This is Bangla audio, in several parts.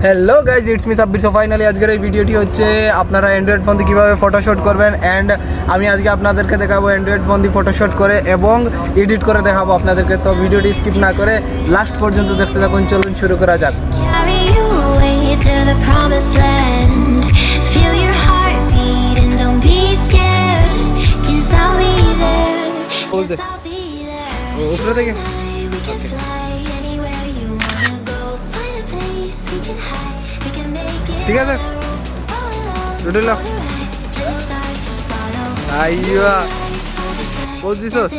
Hello guys, it's me Sabbir. So finally আজকের এই ভিডিওটি হচ্ছে আপনারা অ্যান্ড্রয়েড ফোন দিয়ে কীভাবে ফটোশ্যুট করবেন, অ্যান্ড আমি আজকে আপনাদেরকে দেখাবো অ্যান্ড্রয়েড ফোন দিয়ে ফটোশ্যুট করে এবং এডিট করে দেখাবো আপনাদেরকে। তো ভিডিওটি স্কিপ না করে লাস্ট পর্যন্ত দেখতে থাকুন। চলুন শুরু করা যাক। উপরে থেকে ঠিক আছে, রুটি লো। আইয়া পোজ দিছস?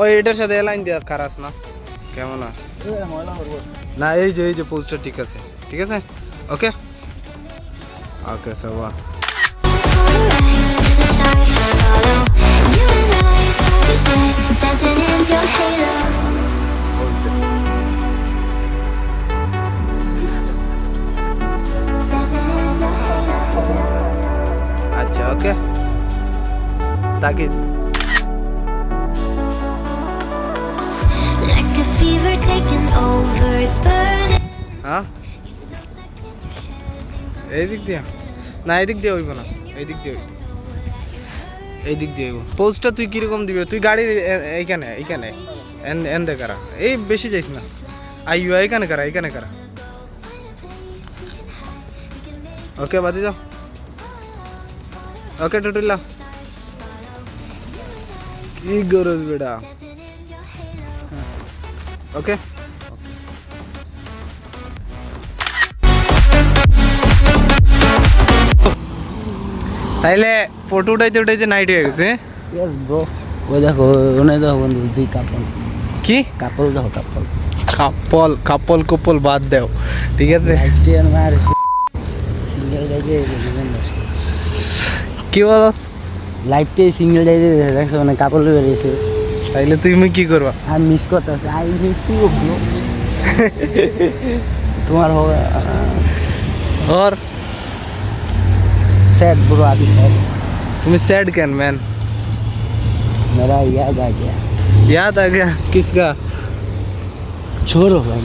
ওই এটার সাথে লাইন দিয়া খারাস না, কেমন না? এই যে পোজটা ঠিক আছে, ঠিক আছে, ওকে ওকে সবা। আচ্ছা ওকে, তাকিস। হ্যাঁ এই দিক দিয়ে না, এই দিক দিয়ে হইব না, এই দিক দিয়ে হইব। পোজটা তুই কিরকম দিবি? তুই গাড়ি এইখানে এন দে কারা, এই বেশি যাইস না। আইয়া এখানে কারা। ওকে বাদি যাও। ওকে টুটুল্লা, কি গরজ বেটা। ওকে তাইলে ফটো উঠাইতে নাইট হয়ে গেছে। ইয়েস ব্রো, ওই দেখো ওনে দেখো বন্ধু, দুই কাপল। কি কাপল? দেখো কাপল বাদ দাও, ঠিক আছে। সিঙ্গেল যাইতে কি বলস? লাইফটাই সিঙ্গেল যাইতে দেখছো, মানে কাপল বেরিয়েছে। তাইলে তুমি কি করবা? আমি মিস করতেছি। I miss you bro. তোমার হবে और सैड ब्रो, अभी सैड। तुम्हें सैड कैन मैन? मेरा याद आ गया किसका? छोड़ो भाई।